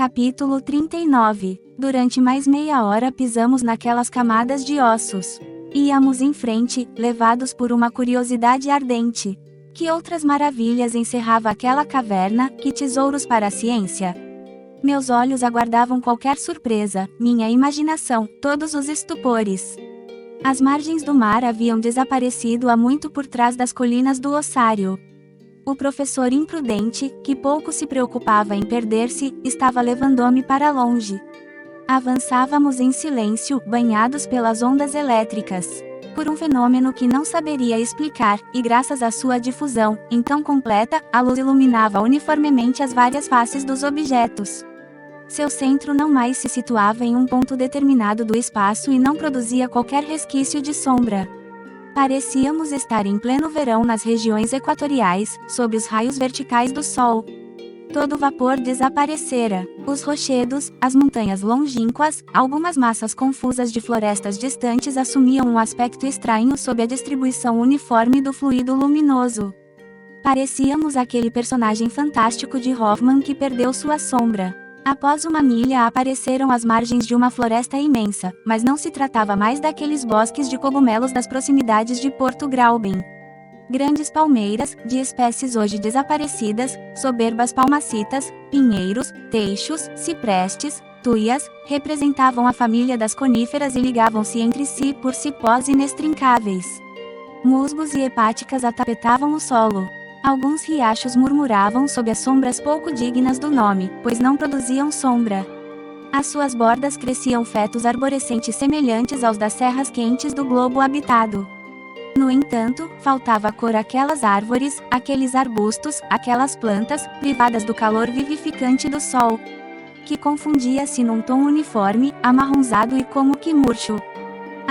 Capítulo 39. Durante mais meia hora pisamos naquelas camadas de ossos. Íamos em frente, levados por uma curiosidade ardente. Que outras maravilhas encerrava aquela caverna, que tesouros para a ciência? Meus olhos aguardavam qualquer surpresa, minha imaginação, todos os estupores. As margens do mar haviam desaparecido há muito por trás das colinas do ossário. O professor imprudente, que pouco se preocupava em perder-se, estava levando-me para longe. Avançávamos em silêncio, banhados pelas ondas elétricas. Por um fenômeno que não saberia explicar, e graças à sua difusão, então completa, a luz iluminava uniformemente as várias faces dos objetos. Seu centro não mais se situava em um ponto determinado do espaço e não produzia qualquer resquício de sombra. Parecíamos estar em pleno verão nas regiões equatoriais, sob os raios verticais do sol. Todo o vapor desaparecera. Os rochedos, as montanhas longínquas, algumas massas confusas de florestas distantes assumiam um aspecto estranho sob a distribuição uniforme do fluido luminoso. Parecíamos aquele personagem fantástico de Hoffmann que perdeu sua sombra. Após uma milha apareceram as margens de uma floresta imensa, mas não se tratava mais daqueles bosques de cogumelos das proximidades de Porto Grauben. Grandes palmeiras, de espécies hoje desaparecidas, soberbas palmacitas, pinheiros, teixos, ciprestes, tuias, representavam a família das coníferas e ligavam-se entre si por cipós inextrincáveis. Musgos e hepáticas atapetavam o solo. Alguns riachos murmuravam sob as sombras pouco dignas do nome, pois não produziam sombra. Às suas bordas cresciam fetos arborescentes semelhantes aos das serras quentes do globo habitado. No entanto, faltava cor àquelas árvores, aqueles arbustos, aquelas plantas, privadas do calor vivificante do sol, que confundia-se num tom uniforme, amarronzado e como que murcho.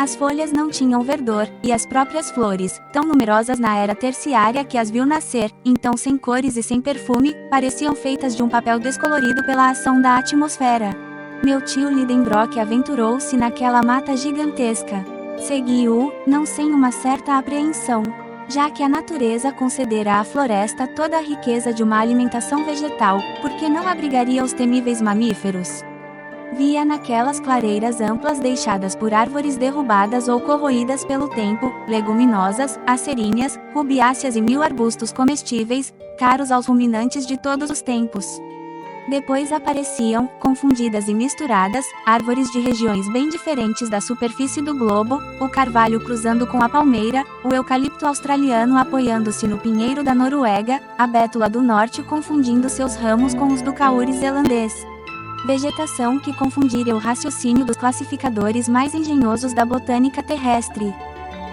As folhas não tinham verdor, e as próprias flores, tão numerosas na era terciária que as viu nascer, então sem cores e sem perfume, pareciam feitas de um papel descolorido pela ação da atmosfera. Meu tio Lidenbrock aventurou-se naquela mata gigantesca. Segui-o, não sem uma certa apreensão, já que a natureza concedera à floresta toda a riqueza de uma alimentação vegetal, por que não abrigaria os temíveis mamíferos? Via naquelas clareiras amplas deixadas por árvores derrubadas ou corroídas pelo tempo, leguminosas, acerinhas, rubiáceas e 1000 arbustos comestíveis, caros aos ruminantes de todos os tempos. Depois apareciam, confundidas e misturadas, árvores de regiões bem diferentes da superfície do globo, o carvalho cruzando com a palmeira, o eucalipto australiano apoiando-se no pinheiro da Noruega, a bétula do norte confundindo seus ramos com os do cauri zelandês. Vegetação que confundira o raciocínio dos classificadores mais engenhosos da botânica terrestre.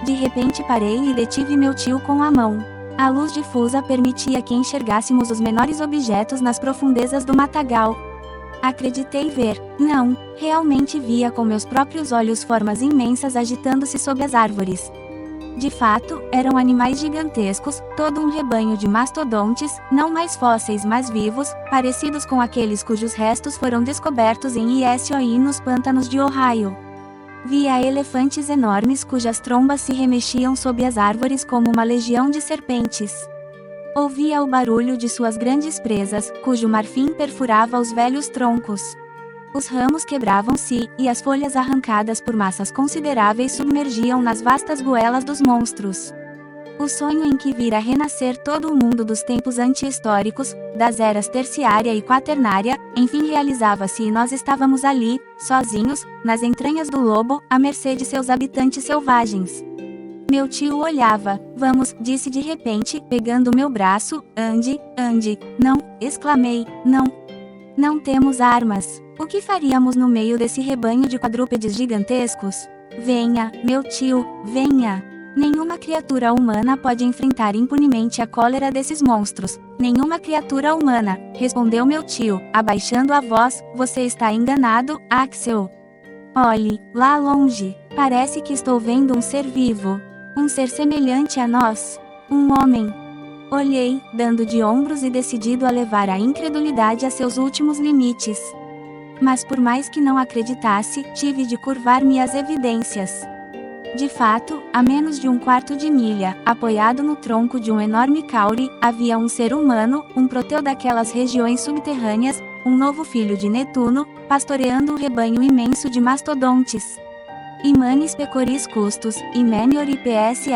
De repente parei e detive meu tio com a mão. A luz difusa permitia que enxergássemos os menores objetos nas profundezas do matagal. Acreditei ver. Não, realmente via com meus próprios olhos formas imensas agitando-se sob as árvores. De fato, eram animais gigantescos, todo um rebanho de mastodontes, não mais fósseis mas vivos, parecidos com aqueles cujos restos foram descobertos em ISOI nos pântanos de Ohio. Via elefantes enormes cujas trombas se remexiam sob as árvores como uma legião de serpentes. Ouvia o barulho de suas grandes presas, cujo marfim perfurava os velhos troncos. Os ramos quebravam-se, e as folhas arrancadas por massas consideráveis submergiam nas vastas goelas dos monstros. O sonho em que vira renascer todo o mundo dos tempos anti-históricos, das eras terciária e quaternária, enfim realizava-se e nós estávamos ali, sozinhos, nas entranhas do lobo, à mercê de seus habitantes selvagens. Meu tio olhava. Vamos, disse de repente, pegando meu braço. Ande, ande. Não, exclamei, não. Não temos armas. O que faríamos no meio desse rebanho de quadrúpedes gigantescos? Venha, meu tio, venha. Nenhuma criatura humana pode enfrentar impunemente a cólera desses monstros. Nenhuma criatura humana, respondeu meu tio, abaixando a voz. Você está enganado, Axel. Olhe, lá longe. Parece que estou vendo um ser vivo. Um ser semelhante a nós. Um homem. Olhei, dando de ombros e decidido a levar a incredulidade a seus últimos limites. Mas por mais que não acreditasse, tive de curvar-me às evidências. De fato, a menos de um quarto de milha, apoiado no tronco de um enorme cauri, havia um ser humano, um proteu daquelas regiões subterrâneas, um novo filho de Netuno, pastoreando um rebanho imenso de mastodontes. Imanes pecoris custos, Imenior IPSE.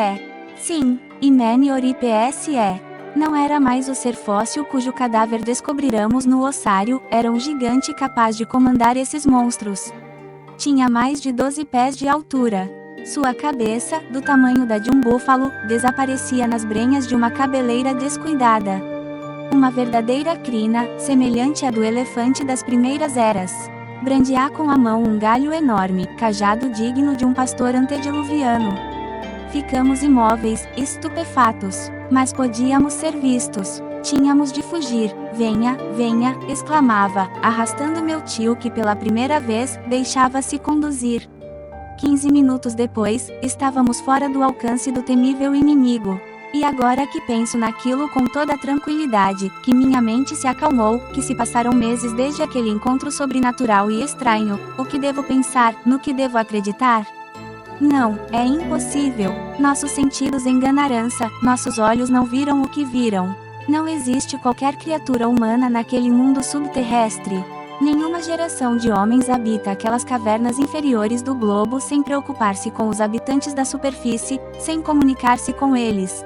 Sim, Imenior IPSE. Não era mais o ser fóssil cujo cadáver descobriramos no ossário, era um gigante capaz de comandar esses monstros. Tinha mais de 12 pés de altura. Sua cabeça, do tamanho da de um búfalo, desaparecia nas brenhas de uma cabeleira descuidada. Uma verdadeira crina, semelhante à do elefante das primeiras eras. Brandia com a mão um galho enorme, cajado digno de um pastor antediluviano. Ficamos imóveis, estupefatos. Mas podíamos ser vistos. Tínhamos de fugir. Venha, venha, exclamava, arrastando meu tio que pela primeira vez, deixava-se conduzir. 15 minutos depois, estávamos fora do alcance do temível inimigo. E agora que penso naquilo com toda a tranquilidade, que minha mente se acalmou, que se passaram meses desde aquele encontro sobrenatural e estranho, o que devo pensar, no que devo acreditar? Não, é impossível. Nossos sentidos enganaram-se, nossos olhos não viram o que viram. Não existe qualquer criatura humana naquele mundo subterrestre. Nenhuma geração de homens habita aquelas cavernas inferiores do globo sem preocupar-se com os habitantes da superfície, sem comunicar-se com eles.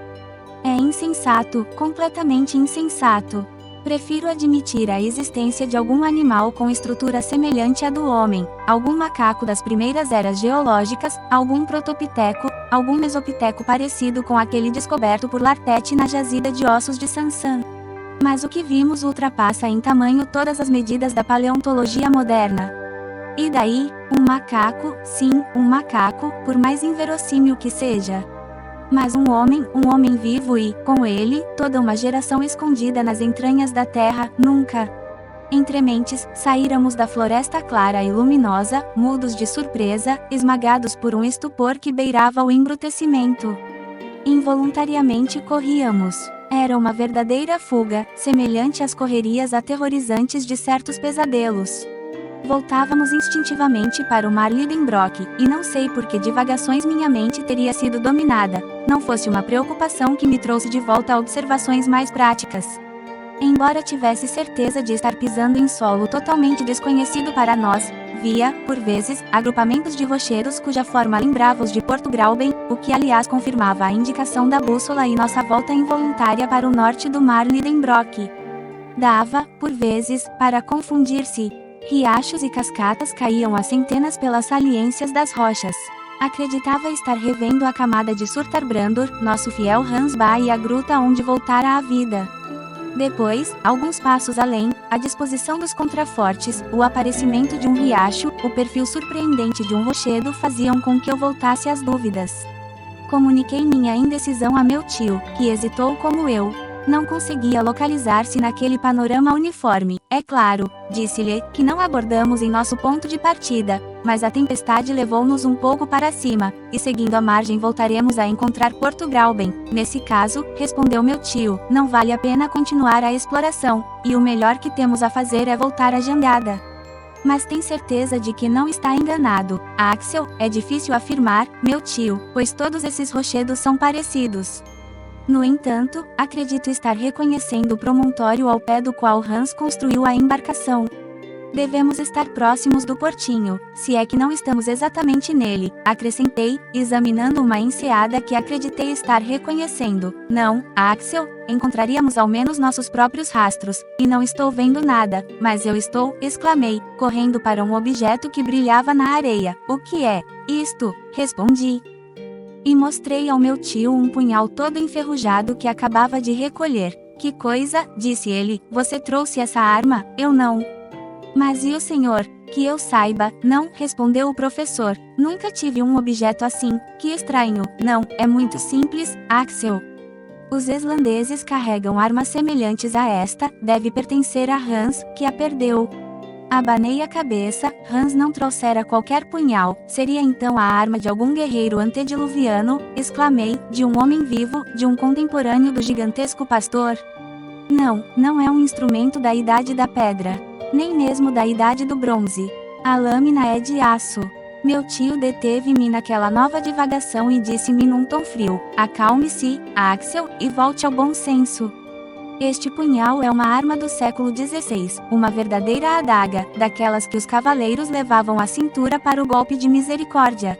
É insensato, completamente insensato. Prefiro admitir a existência de algum animal com estrutura semelhante à do homem, algum macaco das primeiras eras geológicas, algum protopiteco, algum mesopiteco parecido com aquele descoberto por Lartet na jazida de ossos de Sansan. Mas o que vimos ultrapassa em tamanho todas as medidas da paleontologia moderna. E daí, um macaco, sim, um macaco, por mais inverossímil que seja. Mas um homem vivo e, com ele, toda uma geração escondida nas entranhas da terra, nunca. Entre mentes, saíramos da floresta clara e luminosa, mudos de surpresa, esmagados por um estupor que beirava o embrutecimento. Involuntariamente corríamos. Era uma verdadeira fuga, semelhante às correrias aterrorizantes de certos pesadelos. Voltávamos instintivamente para o mar Lidenbrock, e não sei por que divagações minha mente teria sido dominada, não fosse uma preocupação que me trouxe de volta a observações mais práticas. Embora tivesse certeza de estar pisando em solo totalmente desconhecido para nós, via, por vezes, agrupamentos de rochedos cuja forma lembrava os de Porto Grauben, o que aliás confirmava a indicação da bússola e nossa volta involuntária para o norte do mar Lidenbrock. Dava, por vezes, para confundir-se. Riachos e cascatas caíam a centenas pelas saliências das rochas. Acreditava estar revendo a camada de Surtarbrandur, nosso fiel Hansba e a gruta onde voltara à vida. Depois, alguns passos além, a disposição dos contrafortes, o aparecimento de um riacho, o perfil surpreendente de um rochedo faziam com que eu voltasse às dúvidas. Comuniquei minha indecisão a meu tio, que hesitou como eu. Não conseguia localizar-se naquele panorama uniforme. É claro, disse-lhe, que não abordamos em nosso ponto de partida, mas a tempestade levou-nos um pouco para cima, e seguindo a margem voltaremos a encontrar Porto Grauben. Nesse caso, respondeu meu tio, não vale a pena continuar a exploração, e o melhor que temos a fazer é voltar à jangada. Mas tem certeza de que não está enganado, Axel? É difícil afirmar, meu tio, pois todos esses rochedos são parecidos. No entanto, acredito estar reconhecendo o promontório ao pé do qual Hans construiu a embarcação. Devemos estar próximos do portinho, se é que não estamos exatamente nele, acrescentei, examinando uma enseada que acreditei estar reconhecendo. Não, Axel, encontraríamos ao menos nossos próprios rastros, e não estou vendo nada, mas eu estou, exclamei, correndo para um objeto que brilhava na areia. O que é? Isto, respondi. E mostrei ao meu tio um punhal todo enferrujado que acabava de recolher. Que coisa, disse ele, você trouxe essa arma? Eu não. Mas e o senhor? Que eu saiba, não, respondeu o professor. Nunca tive um objeto assim, que estranho. Não, é muito simples, Axel. Os islandeses carregam armas semelhantes a esta, deve pertencer a Hans, que a perdeu. Abanei a cabeça, Hans não trouxera qualquer punhal, seria então a arma de algum guerreiro antediluviano, exclamei, de um homem vivo, de um contemporâneo do gigantesco pastor? Não, não é um instrumento da Idade da Pedra, nem mesmo da Idade do Bronze. A lâmina é de aço. Meu tio deteve-me naquela nova divagação e disse-me num tom frio, acalme-se, Axel, e volte ao bom senso. Este punhal é uma arma do século XVI, uma verdadeira adaga, daquelas que os cavaleiros levavam à cintura para o golpe de misericórdia.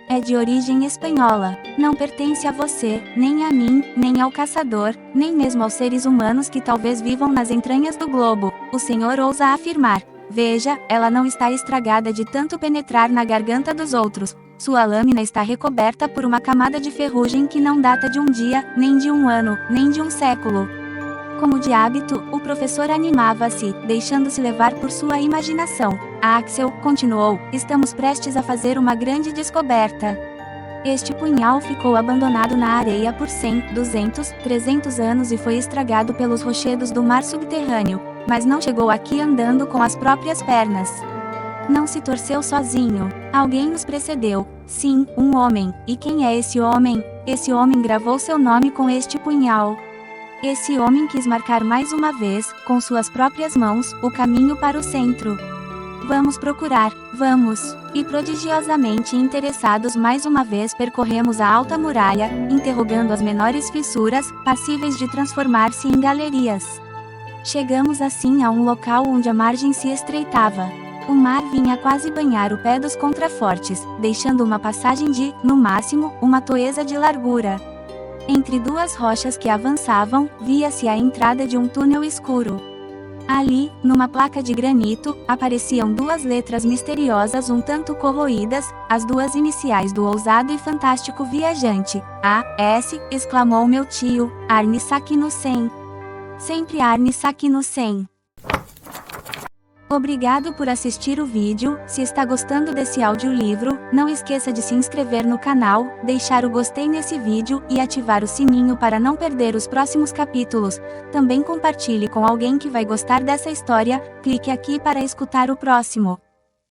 É de origem espanhola, não pertence a você, nem a mim, nem ao caçador, nem mesmo aos seres humanos que talvez vivam nas entranhas do globo, o senhor ousa afirmar. Veja, ela não está estragada de tanto penetrar na garganta dos outros. Sua lâmina está recoberta por uma camada de ferrugem que não data de um dia, nem de um ano, nem de um século. Como de hábito, o professor animava-se, deixando-se levar por sua imaginação. Axel, continuou, estamos prestes a fazer uma grande descoberta. Este punhal ficou abandonado na areia por 100, 200, 300 anos e foi estragado pelos rochedos do mar subterrâneo, mas não chegou aqui andando com as próprias pernas. Não se torceu sozinho. Alguém nos precedeu. Sim, um homem. E quem é esse homem? Esse homem gravou seu nome com este punhal. Esse homem quis marcar mais uma vez, com suas próprias mãos, o caminho para o centro. Vamos procurar, vamos! E prodigiosamente interessados mais uma vez percorremos a alta muralha, interrogando as menores fissuras, passíveis de transformar-se em galerias. Chegamos assim a um local onde a margem se estreitava. O mar vinha quase banhar o pé dos contrafortes, deixando uma passagem de, no máximo, uma toesa de largura. Entre duas rochas que avançavam, via-se a entrada de um túnel escuro. Ali, numa placa de granito, apareciam duas letras misteriosas um tanto corroídas, as duas iniciais do ousado e fantástico viajante. A.S., exclamou meu tio, Arne Saknussemm. Sempre Arne Saknussemm. Obrigado por assistir o vídeo. Se está gostando desse audiolivro, não esqueça de se inscrever no canal, deixar o gostei nesse vídeo e ativar o sininho para não perder os próximos capítulos. Também compartilhe com alguém que vai gostar dessa história. Clique aqui para escutar o próximo.